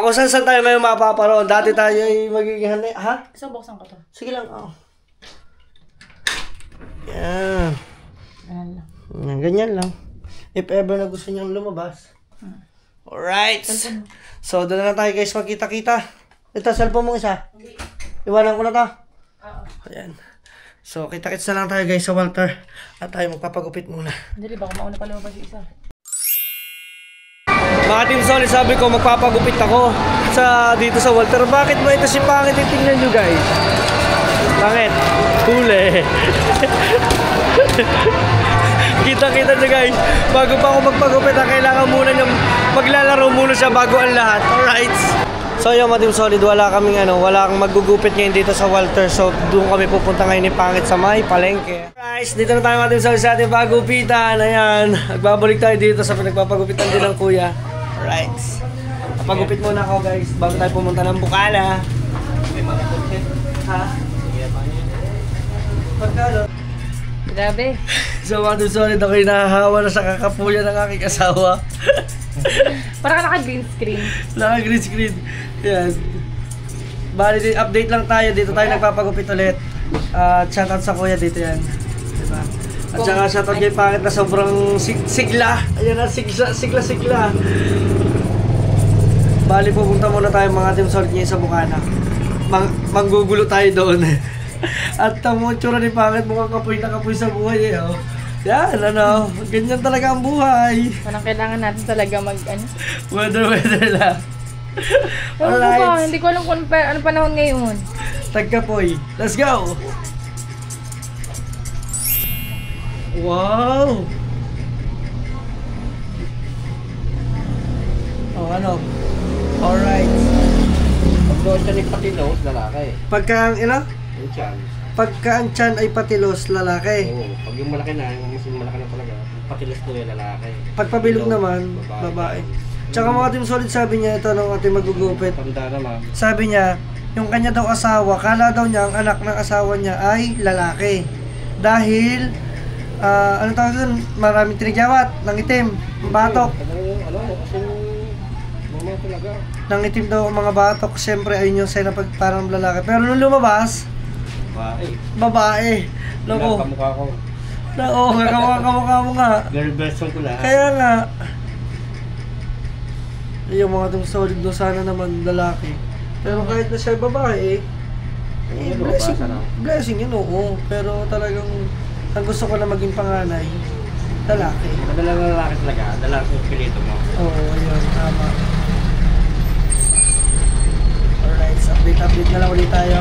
[SPEAKER 1] Kung saan tayo ngayon mapaparoon. Dati tayo ay magiging hanay. Ha?
[SPEAKER 3] So, buksan ko to.
[SPEAKER 1] Sige lang. Oh. Yan. Ganyan lang. If ever na gusto niyang lumabas. Alright. So, doon na tayo guys magkita-kita. Ito, cellphone mo isa. Iwanan ko na to. Ayan. So, kita-kits na lang tayo guys sa Walter. At tayo magpapagupit muna.
[SPEAKER 3] Dali, baka mauna pa lumabas yung isa.
[SPEAKER 1] Mga Team Solid, sabi ko magpapagupit ako dito sa Walter. Bakit ba ito si Pangit? Tingnan nyo guys. Bakit? Huli. Kita-kita nyo guys. Bago pa ako magpagupit, kailangan muna nyo maglalaro muna siya bago ang lahat. Alright. So yung mga Team Solid, wala kang magugupit ngayon dito sa Walter. So doon kami pupunta ngayon ni Pangit sa may palengke. Guys, dito na tayo mga Team Solid sa ating pagupitan. Ayan, nagbabalik tayo dito sa pinagpapagupitan din ng kuya. Alright. Papagupit muna ako guys bago tayo pumunta ng Bukana. Ha? Pagkano?
[SPEAKER 3] Grabe.
[SPEAKER 1] So mga Team Solid, ako'y nahahawa na sa kakapuya ng aking asawa.
[SPEAKER 3] Para ka naka-green screen.
[SPEAKER 1] Naka-green screen. Yan. Bali, update lang tayo. Dito tayo nagpapagupit ulit. Shoutout sa kuya dito yan. Diba? At saka shoutout kay Pangit na sobrang sigla. Ayan na, sigla. Bali, pupunta muna tayo mga Team Solid ngayon sa Bukana. Manggugulo tayo doon. At ang tsura ni Pangit mukhang kapoy na kapoy sa buhay eh. Oh. Yan, ganyan talaga ang buhay.
[SPEAKER 3] Parang kailangan natin talaga
[SPEAKER 1] Weather lang.
[SPEAKER 3] Alright. Hindi ko alam kung ano panahon ngayon.
[SPEAKER 1] Tagkapoy. Let's go! Wow! Oh, ano? Alright.
[SPEAKER 2] Pag doon siya ni Patilos, lalaki.
[SPEAKER 1] Pagka ang
[SPEAKER 2] Yung tiyan.
[SPEAKER 1] Pagka ang tiyan ay patilos, lalaki.
[SPEAKER 2] Oo. Pag yung malaki na, yung malaki na talaga, Patilos to yung lalaki.
[SPEAKER 1] Pagpabilog naman, babae. Tsaka mga Team Solid, sabi niya, ito nung ating magugupit.
[SPEAKER 2] Tanda naman.
[SPEAKER 1] Sabi niya, yung kanya daw asawa, kala daw niya ang anak ng asawa niya ay lalaki. Dahil, ano tawag doon, maraming tinigyawat, ng itim, batok.
[SPEAKER 2] Kasi mama talaga.
[SPEAKER 1] Nang itim daw ang mga batok, siyempre ayun yung sign na parang lalaki. Pero nung lumabas, babae. Loko.
[SPEAKER 2] Kamukha ko.
[SPEAKER 1] Oo, kamukha mo nga.
[SPEAKER 2] Girl version ko lahat.
[SPEAKER 1] Kaya nga, yung mga Team Solid doon sana naman lalaki. Pero kahit na siya babae, blessing yun, oo. Pero talagang, ang gusto ko na maging panganay, lalaki.
[SPEAKER 2] Madalang lalaki talaga, lalaki yung pilito mo.
[SPEAKER 1] Oo, yun, tama. Alright, so update na lang ulit tayo.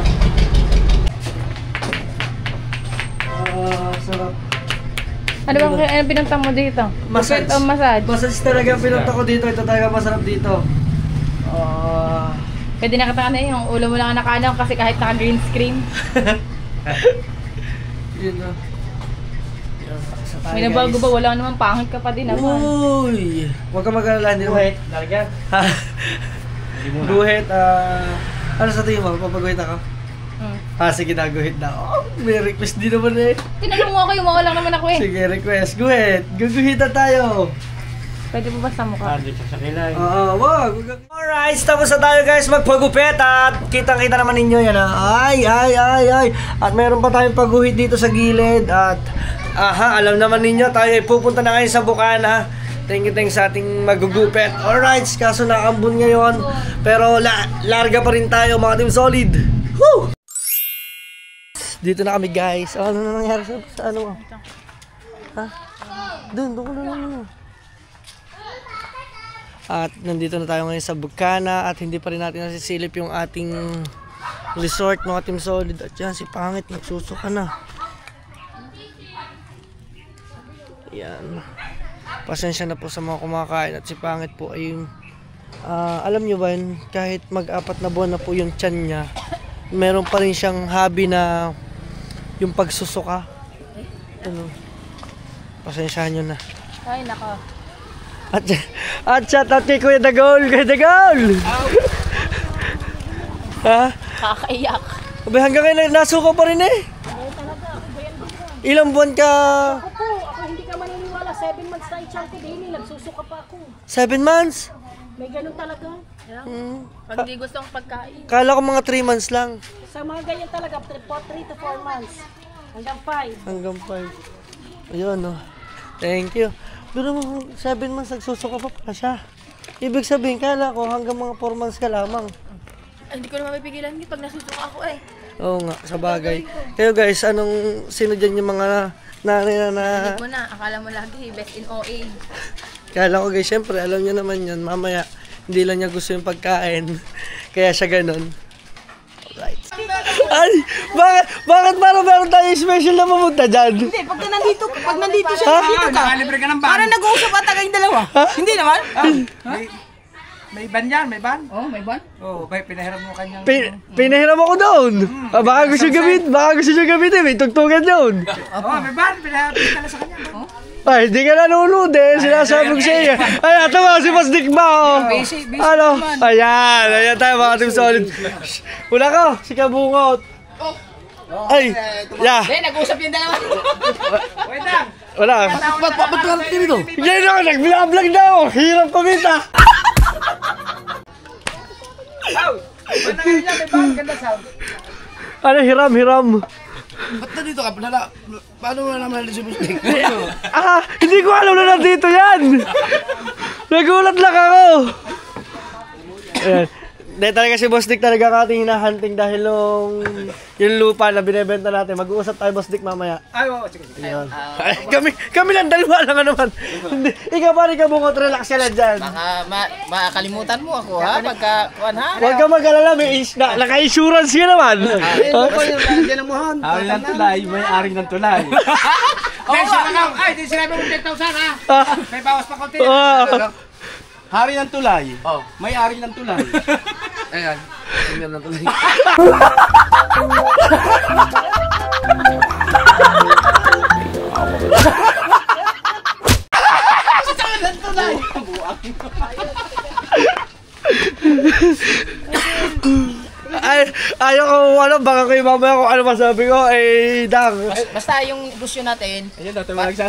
[SPEAKER 1] Sarap.
[SPEAKER 3] Ano bang pinunta mo dito?
[SPEAKER 1] Massage.
[SPEAKER 3] Massage.
[SPEAKER 1] Massage talaga ang pinunta ko dito. Ito talaga masarap dito.
[SPEAKER 3] Pwede nakita ka na yung ulo mo lang nakaano kasi kahit naka-green screen.
[SPEAKER 1] Yun na.
[SPEAKER 3] May nabago ba? Wala naman, pangit ka pa din naman.
[SPEAKER 1] Uy! Huwag ka mag-alala.
[SPEAKER 2] Guhit, lalagyan.
[SPEAKER 1] Guhit, ano sa tingin mo? Papaguhit ako? Sige na, guhit na. Oh, may request din naman eh.
[SPEAKER 3] Tinanong mo ako, yung lang naman ako eh.
[SPEAKER 1] Sige, request. Guhit. Guguhitan tayo.
[SPEAKER 3] Pwede mo ba sa mukha?
[SPEAKER 2] Dito sa kilay.
[SPEAKER 1] Oo, wag. Alright, tapos na tayo guys magpagupit at kitang-kita naman ninyo yan ha. Ay. At meron pa tayong pagguhit dito sa gilid at alam naman ninyo tayo ay pupunta na kayo sa Bukana. Thank you sa ating magugupit. Alright, kaso naambon ngayon. Pero larga pa rin tayo mga Team Solid. Woo! Dito na kami guys. Ano na nangyari sa ano mo? Ha? Doon ko na. At nandito na tayo ngayon sa Bukana at hindi pa rin natin nasisilip yung ating resort mga Team Solid. At yan si Pangit nagsusuka na. Yan. Pasensya na po sa mga kumakain at si Pangit po ay alam nyo ba yun, kahit mag-4 na buwan na po yung tiyan niya, meron pa rin siyang hobby na yung pagsusuka. Ano? Pasensyahan nyo na.
[SPEAKER 3] Ay, nako.
[SPEAKER 1] At shout out kay Kuya Dagol! Kuya Dagol! Ha?
[SPEAKER 3] Kakaiyak.
[SPEAKER 1] Abay, hanggang ngayon nasuka pa rin eh. Ilang buwan ka?
[SPEAKER 5] Ako hindi ka maniniwala. 7 months na yung ko din. Nagsusuka pa ako.
[SPEAKER 1] 7 months?
[SPEAKER 5] May ganun talaga.
[SPEAKER 3] Pag di gustong pagkain.
[SPEAKER 1] Kala ko mga 3 months lang.
[SPEAKER 5] Sa mga ganyan talaga, 3 to 4 months. Hanggang 5.
[SPEAKER 1] Hanggang 5. Ayun, no. Thank you. Pero 7 months nagsusuka pa pala siya. Ibig sabihin, kala ko hanggang mga 4 months ka lamang.
[SPEAKER 3] Ay, hindi ko na mapipigilan yun pag nasusuka ako eh.
[SPEAKER 1] Oo nga, sa bagay. Kayo guys, sino dyan yung mga nanay na
[SPEAKER 3] Hindi mo na, akala mo lagi, best in OA.
[SPEAKER 1] Kala ko guys, syempre, alam niyo naman yun, mamaya, hindi lang niya gusto yung pagkain. Kaya siya ganun. Alright. Ay, bakit parang meron tayo special na mamunta dyan?
[SPEAKER 5] Hindi, pag nandito siya, nandito ka.
[SPEAKER 2] Nakalibre ka ng van.
[SPEAKER 5] Parang nag-uusap ata kayong dalawa. Hindi naman?
[SPEAKER 2] May van yan, may van.
[SPEAKER 3] Oh, may ban?
[SPEAKER 2] Oo, may pinahiram mo kanyang...
[SPEAKER 1] Pinahiram ako doon. Baka gusto niyo gamitin, may tugtugan doon.
[SPEAKER 2] Oo, may van, pinahiram ka sa kanya.
[SPEAKER 1] Ay, hindi ka nanonood eh. Sinasabi ko sa iyo. Ay, ito ba, si Boss Dick ba? Oh.
[SPEAKER 2] Busy
[SPEAKER 1] Ano? Ayan tayo mga Team Solid. Wala ka, si Kabungot. Ay, yeah.
[SPEAKER 3] Nag-uusap yung dalawa.
[SPEAKER 2] Wait lang.
[SPEAKER 1] Wala.
[SPEAKER 2] Ba't ka dito?
[SPEAKER 1] Yan ako, nag-vlog na ako. Hirap kumita.
[SPEAKER 2] Ba't na ngayon yan, may van, ganda sound.
[SPEAKER 1] Ano, hiram.
[SPEAKER 2] Ba't na dito ka? Paano mo na naman si Busting?
[SPEAKER 1] Hindi ko alam na nandito yan. Nagulat lang ako. Ayan. Dahil talaga si Boss Dick talaga ating hinahunting dahil yung lupa na binebenta natin. Mag-uusap tayo, Boss Dick, mamaya.
[SPEAKER 2] Ay, oo, sige.
[SPEAKER 1] Ayun. Ay, kami lang dalawa lang naman. Hindi, ikaw pa rin ka bungot, relax ka lang dyan.
[SPEAKER 6] Baka makakalimutan mo ako ha pagka kuan ha.
[SPEAKER 1] Huwag ka mag-alala, naka-insurance ka naman.
[SPEAKER 2] Ari ng tulay, may ari ng tulay. Ay, sinabi mo 10,000 ha? May bawas pa konti. Hari ng tulay.
[SPEAKER 6] Oh.
[SPEAKER 2] May ari ng tulay.
[SPEAKER 6] Ayan. Tingnan na tuloy.
[SPEAKER 1] Ay, ayaw ko, baka kayo mamaya kung ano masabi ko, Dang.
[SPEAKER 6] Basta yung gusto natin.
[SPEAKER 2] Ayun daw, tumalag sa...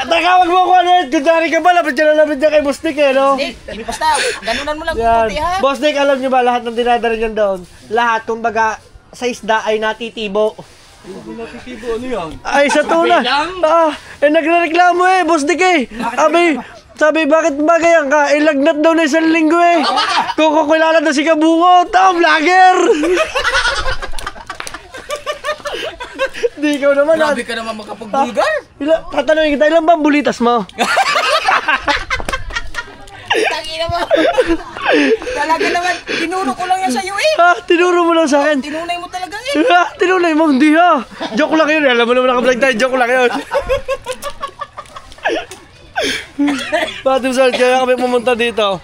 [SPEAKER 1] Takawag mo ko kung dari ka ba, lapit niya kay Boss Dick, no?
[SPEAKER 6] Hindi, basta ganunan mo lang
[SPEAKER 1] Yan.
[SPEAKER 6] kunti ha.
[SPEAKER 1] Boss Dick, alam niyo ba, lahat ng dinadala niyan doon, lahat, kumbaga, sa isda ay natitibo.
[SPEAKER 2] Natitibo, ano yan?
[SPEAKER 1] Ay, sa tuna. Nagrereklamo Boss Dick Sabi, bakit ba ganyan ka? Lagnat daw na 1 linggo Kung kukilala daw si Kabungot, vlogger! Di ikaw naman.
[SPEAKER 6] Grabe ka naman magkapag-bulgar.
[SPEAKER 1] Tatanungin kita, ilan ba ang bulitas mo?
[SPEAKER 6] Tangina mo. Talaga naman, tinuro ko lang yan sa'yo
[SPEAKER 1] Tinuro mo lang sa akin.
[SPEAKER 6] Tinunay mo talaga
[SPEAKER 1] Tinunay mo, hindi Joke lang yun. Alam mo naman naka-vlog tayo, joke lang yun. Patim Solid, kaya kami pumunta dito.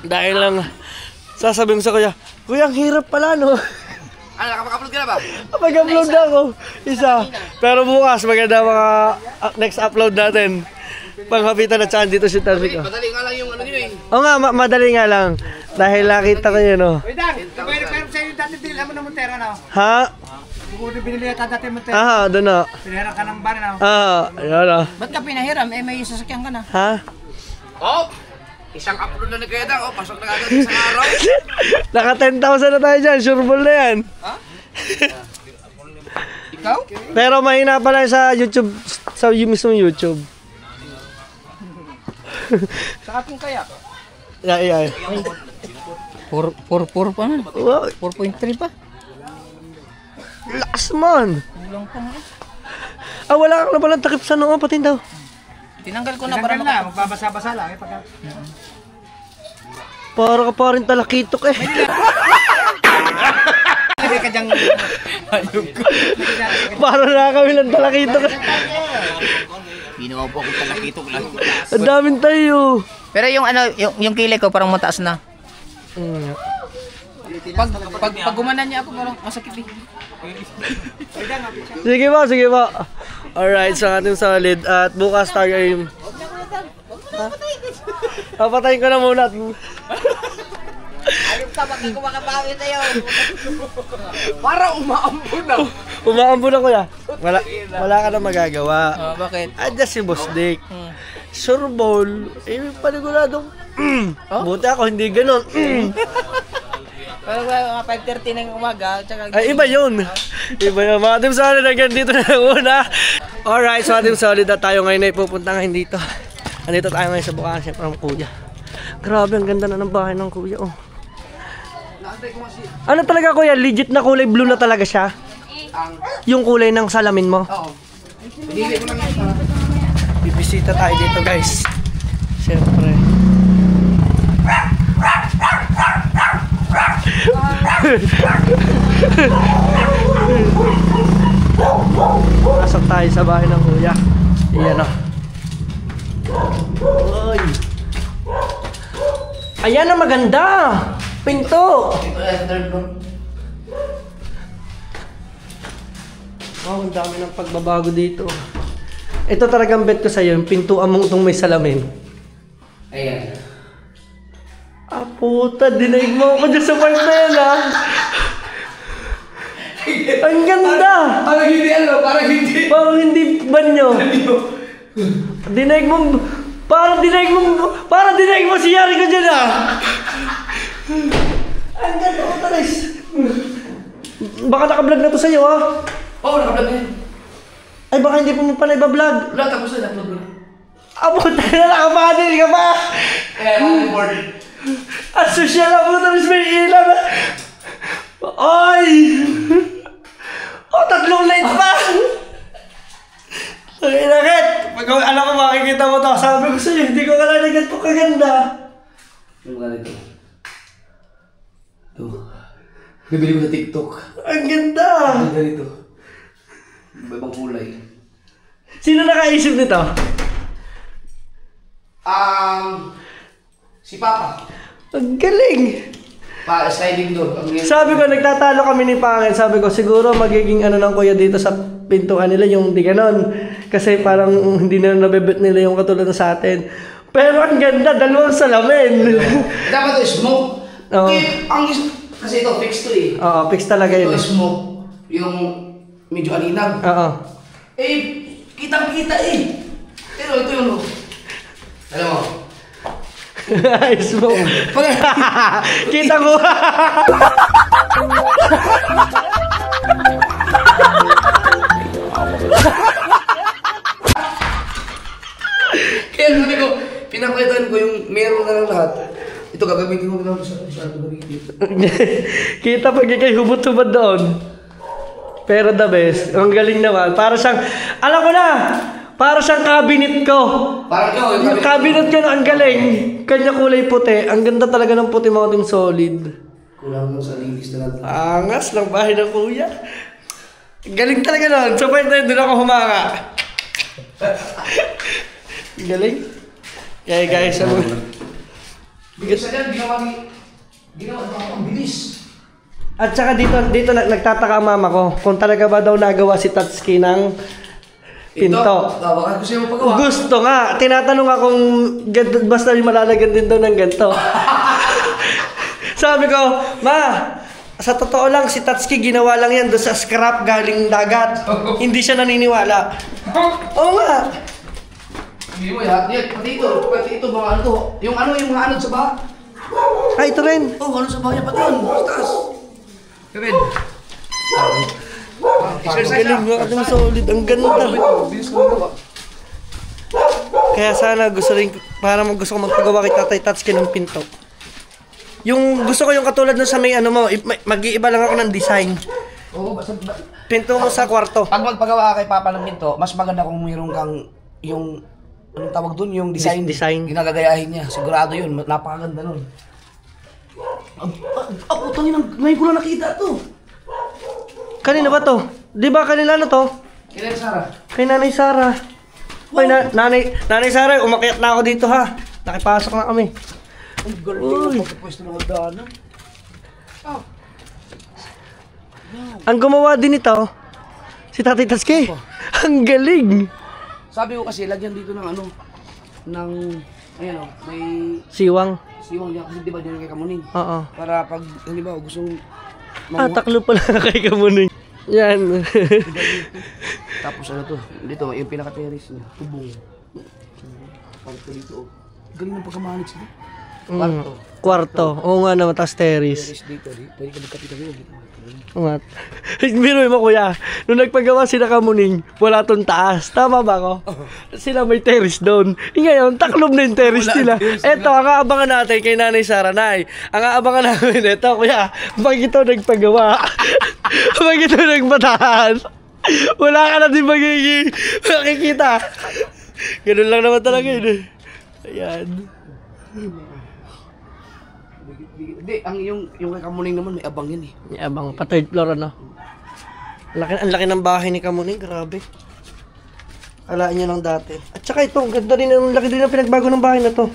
[SPEAKER 1] Dahil lang, sasabihin ko sa kuya, ang hirap pala, no?
[SPEAKER 6] Ano, nakapag-upload ka na ba?
[SPEAKER 1] Mag-upload na ako. Isa. Pero bukas, maganda mga next upload natin. Panghapitan at saan dito si Tarvik.
[SPEAKER 6] Madali nga lang yung ano nyo
[SPEAKER 1] Oo nga, madali nga lang. Dahil nakita ko yun, no?
[SPEAKER 2] Wait lang, pero sa'yo dati binilhan mo ng Montero, no?
[SPEAKER 1] Ha?
[SPEAKER 2] Bukod binili ka dati Montero.
[SPEAKER 1] Doon na.
[SPEAKER 2] Pinahiram ka ng van, no?
[SPEAKER 1] Ayun,
[SPEAKER 6] Ba't ka pinahiram? May sasakyan ka na.
[SPEAKER 1] Ha?
[SPEAKER 6] Oh! Isang upload na nagkaya pasok na agad isang araw.
[SPEAKER 1] Naka 10,000 na tayo dyan, sureball na yan.
[SPEAKER 6] Ha? Ikaw?
[SPEAKER 1] Pero mahina pa lang sa YouTube, sa mismo YouTube.
[SPEAKER 6] Sa ating kaya?
[SPEAKER 1] Yeah.
[SPEAKER 6] 4 pa na.
[SPEAKER 1] Wow,
[SPEAKER 6] 4.3 pa.
[SPEAKER 1] lakas man.
[SPEAKER 6] Kulang pa nga
[SPEAKER 1] Wala ka na palang takip sa noo, patin daw.
[SPEAKER 6] Tinanggal ko na
[SPEAKER 2] Tinanggal
[SPEAKER 6] para
[SPEAKER 2] na, magbabasa-basa lang.
[SPEAKER 1] Para ka pa rin talakitok
[SPEAKER 2] ka dyan.
[SPEAKER 1] Parang nakakabilang talakito ka.
[SPEAKER 6] Ginawa po akong talakito lang.
[SPEAKER 1] Ang daming tayo.
[SPEAKER 6] Pero yung ano, yung kilay ko parang mataas na. Pag gumanan niya ako parang masakit eh.
[SPEAKER 1] Sige po, sige po. Alright, sa ating solid. At bukas tayo ay... Papatayin ko na muna.
[SPEAKER 6] Ayun ka, bakit ko makabawi sa'yo?
[SPEAKER 2] Para umaambo na.
[SPEAKER 1] Umaambo na kuya. Wala ka na magagawa.
[SPEAKER 6] Bakit?
[SPEAKER 1] Adya si Boss Dick. Surbol. Paniguradong. Buti ako, hindi ganun.
[SPEAKER 6] Pero mga 5:30 ng umaga, tsaka...
[SPEAKER 1] Ay, iba yun. Iba yun. Mga Team Solid, hanggang dito na lang una. Alright, so Team Solid na tayo ngayon ay pupunta ngayon dito. Andito tayo ngayon sa Bukasan from Kuya. Grabe, ang ganda na ng bahay ng Kuya. Oh. Ano talaga Kuya? Legit na kulay blue na talaga siya? Yung kulay ng salamin mo?
[SPEAKER 2] Oo. Pinili ko lang yan.
[SPEAKER 1] Bibisita tayo dito guys. Siyempre. Pasok tayo sa bahay ng Kuya. Ayan o. Uy. Ayan ang maganda. Pinto. Wow, ang dami ng pagbabago dito. Ito talagang bet ko sa'yo, yung pintuan mong itong may salamin.
[SPEAKER 2] Ayan.
[SPEAKER 1] Ah, puta, dinaig mo ako dyan sa part na yan, ha? Ang ganda!
[SPEAKER 2] Parang hindi parang hindi.
[SPEAKER 1] Parang hindi banyo. Dinaig mo, parang dinaig mo si Yari ko dyan, ha? Ang ganda ko, Taris. Baka naka-vlog na to sa'yo, ha?
[SPEAKER 2] Oo, naka-vlog na yan.
[SPEAKER 1] Ay, baka hindi mo pala iba-vlog.
[SPEAKER 2] Wala, tapos na, upload mo na.
[SPEAKER 1] Ah, puta na, nakapadil ka pa!
[SPEAKER 2] Board.
[SPEAKER 1] At social na po, tapos may ilang. Ay! O, 3 lights pa! Ang inakit! Pag alam ko, makikita mo to. Sabi ko sa'yo, hindi ko kalalagat po kaganda.
[SPEAKER 2] Yung mga nito. Ito. Bibili ko sa TikTok.
[SPEAKER 1] Ang ganda!
[SPEAKER 2] Ang ganda nito. Ibang kulay.
[SPEAKER 1] Sino nakaisip nito?
[SPEAKER 2] Si Papa.
[SPEAKER 1] Ang galing!
[SPEAKER 2] Sliding door.
[SPEAKER 1] Sabi ko, nagtatalo kami ni Pangin. Sabi ko, siguro magiging ano ng kuya dito sa pintuan nila, yung di ganon. Kasi parang hindi na nabibit nila yung katulad sa atin. Pero ang ganda, 2 salamin.
[SPEAKER 2] Dapat ito smoke.
[SPEAKER 1] Oo.
[SPEAKER 2] Kasi ito, fixed to eh.
[SPEAKER 1] Oo, fix talaga yun.
[SPEAKER 2] Ito smoke. Yung medyo alinag.
[SPEAKER 1] Oo.
[SPEAKER 2] Kitang-kita eh. Pero ito yung alam mo.
[SPEAKER 1] Ayos mo. Kita ko.
[SPEAKER 2] Kaya sabi ko, pinapalitan ko yung meron na lang lahat. Ito gagamitin ko na sa gagamitin.
[SPEAKER 1] Kita pag ikay hubot-hubad doon. Pero the best. Ang galing naman. Para siyang, alam ko na! Para siyang cabinet ko.
[SPEAKER 2] Parang
[SPEAKER 1] Yung cabinet ko na ang galing. Kanya kulay puti. Ang ganda talaga ng puti mga Team Solid.
[SPEAKER 2] kulang lang sa linis na natin.
[SPEAKER 1] Angas ng bahay ng kuya. Galing talaga nun. So point na yun, doon ako humanga. Galing. Kaya guys, ano?
[SPEAKER 2] Bilis na yan, ginawa ang bilis.
[SPEAKER 1] At saka dito nagtataka ang mama ko kung talaga ba daw nagawa si Tatsuki ng pinto.
[SPEAKER 2] Baka gusto mo pagawa.
[SPEAKER 1] Gusto nga. Tinatanong akong basta yung malalagyan din daw ng ganito. Sabi ko, ma, sa totoo lang si Tatsuki ginawa lang yan doon sa scrap galing dagat. Hindi siya naniniwala. Oo nga.
[SPEAKER 2] Hindi mo yan. Pati ito, mga ano to. Yung mga ano sa baha.
[SPEAKER 1] Ay, ito rin.
[SPEAKER 2] Oh, ano sa baha yan, pati yun. Taas. Kevin.
[SPEAKER 1] Galing nga katong solid. Ang ganda.
[SPEAKER 2] Bilis ko magawa.
[SPEAKER 1] Kaya sana gusto ko magpagawa kay Tatay Tatsuki ng pinto. Yung gusto ko yung katulad nun sa may ano mo, mag-iiba lang ako ng design.
[SPEAKER 2] Oo, basta...
[SPEAKER 1] Pinto mo sa kwarto.
[SPEAKER 2] Pag magpagawa ka kay Papa ng pinto, mas maganda kung mayroon kang yung... Anong tawag dun? Yung design.
[SPEAKER 1] Design.
[SPEAKER 2] Ginagagayahin niya. Sigurado yun. Napakaganda nun. Putang ina. Ngayon ko lang nakita to.
[SPEAKER 1] Kanina ba to? Di ba kanila na to?
[SPEAKER 2] Kailan Sara?
[SPEAKER 1] Kay Nanay Sara. Oy, Nanay Sara, umakyat na ako dito ha. Nakipasok na kami.
[SPEAKER 2] Ang galing ng pagpapwesto ng hagdanan.
[SPEAKER 1] Ang gumawa din ito, si Tatay Taske. Ang galing.
[SPEAKER 2] Sabi ko kasi, lagyan dito ng ano, ng, ayan o, may
[SPEAKER 1] Siwang.
[SPEAKER 2] siwang niya kasi di ba dyan kay Kamuning?
[SPEAKER 1] Oo.
[SPEAKER 2] Para pag, halimbawa, gustong
[SPEAKER 1] Taklo pala na kay Kamuning. Yan.
[SPEAKER 2] Tapos ano to, dito, yung pinaka-terrace niya, tubong. Parto dito, oh. Galing ng pagkamanage dito. Kwarto.
[SPEAKER 1] Kwarto. Oo nga naman, tas terrace.
[SPEAKER 2] Terrace dito, pwede ka magkapit dito.
[SPEAKER 1] Ungat. Biruin mo kuya, nung nagpagawa sila Kamuning, wala tong taas. Tama ba ako? Sila may terrace doon. Ngayon, taklob na yung terrace nila. Eto, ang aabangan natin kay Nanay Sara, Nay. Ang aabangan namin, eto kuya, pag ito nagpagawa, pag ito nagmataas, wala ka na din makikita. Ganun lang naman talaga yun eh. Ayan.
[SPEAKER 2] Hindi, yung kay Kamuning naman may abang yan eh.
[SPEAKER 1] Abang, pa third floor ano. Ang laki ng bahay ni Kamuning, grabe. Alain niya lang dati. At saka ito, ang ganda rin, ang laki din ang pinagbago ng bahay na to.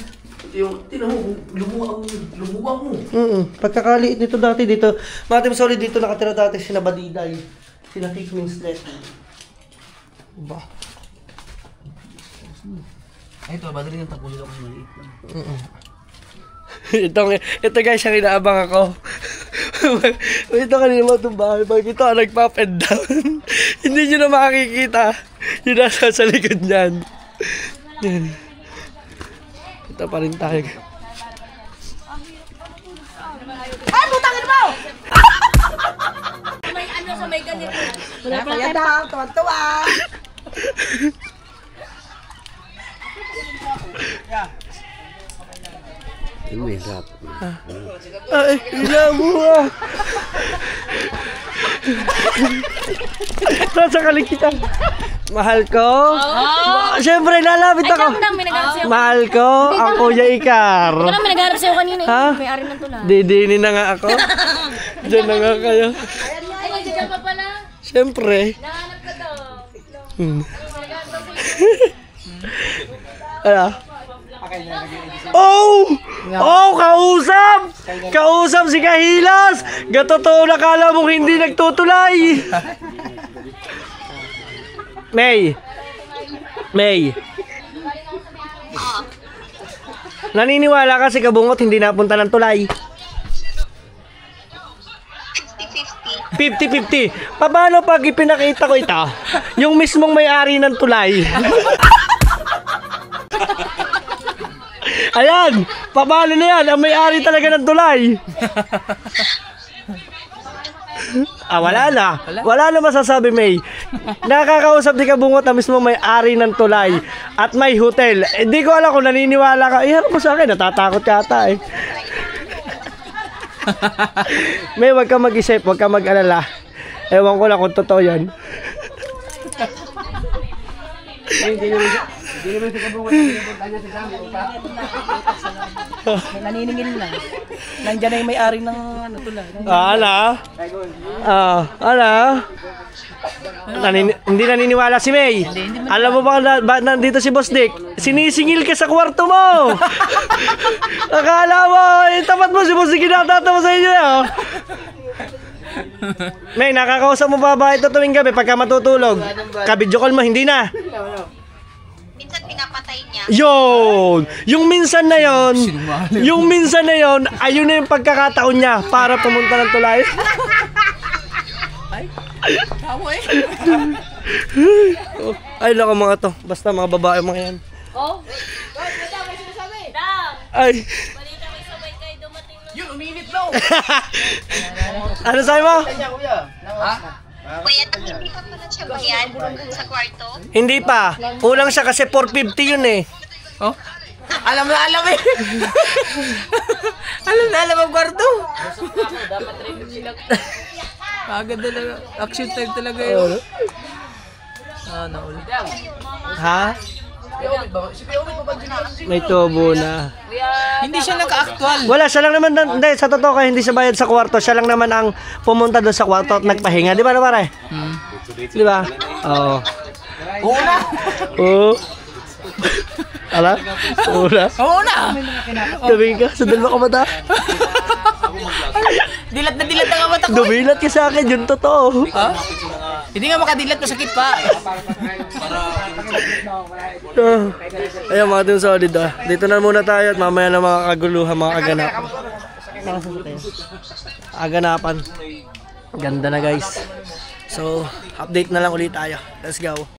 [SPEAKER 2] Yung, tinan mo, lumuwang mo.
[SPEAKER 1] Pagkakaliit nito dati dito, mga Team Solid dito nakatira dati sina Badiday, sina Kik Minslet. Diba?
[SPEAKER 2] Ay, ito, bago rin yung tapo nila kasi maliit lang.
[SPEAKER 1] ito guys, ang inaabang ako. Ito kanina mo itong bahay. Pag ito nag-pop and down, hindi nyo na makikita. Yung nasa sa likod niyan. Yan. Ito pa rin tayo.
[SPEAKER 6] Ay, butangin mo!
[SPEAKER 3] May ano sa may ganito.
[SPEAKER 6] Kaya daw, tuwan-tuwa.
[SPEAKER 2] Yung may rap.
[SPEAKER 1] Ay, ilang mo ah. Nasa kalikitan. Mahal ko. Siyempre, lalapit
[SPEAKER 3] Ay,
[SPEAKER 1] ako.
[SPEAKER 3] tama, may nagharap sa'yo.
[SPEAKER 1] Mahal ko, ang Kuya Ikar.
[SPEAKER 3] Ito na, may nagharap sa'yo kanina.
[SPEAKER 1] Ha?
[SPEAKER 3] May ari ng tula.
[SPEAKER 1] Didinin na nga ako. Diyan na nga kayo.
[SPEAKER 3] Ay, nandiyan pa pala.
[SPEAKER 1] Siyempre.
[SPEAKER 3] Nahanap ka to.
[SPEAKER 1] Ano? Oh! Oh, kausap! Kausap si Kahilas! Gatotoo na kala mong hindi nagtutulay! May! May! Naniniwala ka si Kabungot hindi napunta ng tulay? 50-50. Paano pag ipinakita ko ito? Yung mismong may-ari ng tulay. Ayan! Paano na yan? Ang may-ari talaga ng tulay. Wala na. Wala na masasabi, May. Nakakausap ni Kabungot na mismo may-ari ng tulay at may hotel. Hindi ko alam kung naniniwala ka. Iharap mo sa akin. Natatakot ka ata eh. May, wag ka mag-isip. Wag ka mag-alala. Ewan ko lang kung totoo yan.
[SPEAKER 2] Hindi naman si Kabungot na pinapunta niya sa dami.
[SPEAKER 6] Naniningil lang. Nandiyan na yung may-ari ng ano tulad.
[SPEAKER 1] Ala? Ala? Hindi naniniwala si May. Alam mo ba nandito si Boss Dick? Sinisingil ka sa kwarto mo. Akala mo, tapat mo si Boss Dick, kinatatawa sa inyo. May, nakakausap mo ba ito tuwing gabi pagka matutulog? Kabidyo call mo, hindi na.
[SPEAKER 4] Minsan pinapatay niya.
[SPEAKER 1] Yun! Yung minsan na yon, ayun na yung pagkakataon niya para pumunta ng tulay. Ay, lako mga to. Basta mga babae mga yan.
[SPEAKER 3] Oh? Balita, may sinasabi. Dang!
[SPEAKER 1] Ay!
[SPEAKER 3] Balita, may sabay kayo dumating na.
[SPEAKER 2] Yun, uminit daw.
[SPEAKER 1] Ano sabi mo?
[SPEAKER 2] Ha?
[SPEAKER 4] Kuya, hindi pa pala siya bayan sa kwarto.
[SPEAKER 1] Hindi pa. Kulang siya kasi 450 yun eh.
[SPEAKER 2] Oh?
[SPEAKER 6] Alam na alam eh. Alam na alam ang kwarto.
[SPEAKER 3] Dapat rin sila.
[SPEAKER 6] Agad talaga. Action time talaga yun. Nauli.
[SPEAKER 1] Ha? May tubo na.
[SPEAKER 6] Hindi siya naka-actual.
[SPEAKER 1] Wala, siya lang naman, hindi, sa totoo kaya hindi siya bayad sa kwarto. Siya lang naman ang pumunta doon sa kwarto at nagpahinga. Di ba na pare? Di ba? Oo.
[SPEAKER 6] Oo na.
[SPEAKER 1] Oo. Ala? Oo na.
[SPEAKER 6] Oo na.
[SPEAKER 1] Gabi ka, sa dalawa ka mata.
[SPEAKER 6] Dilat na dilat ang mata ko.
[SPEAKER 1] Dumilat ka sa akin, yun totoo.
[SPEAKER 6] Ha? Hindi nga makadilat, masakit pa.
[SPEAKER 1] Ayan mga team solid ah. Dito na muna tayo at mamaya na mga kaguluhan, mga kaganapan. Aganapan. Ganda na guys. So, update na lang ulit tayo. Let's go.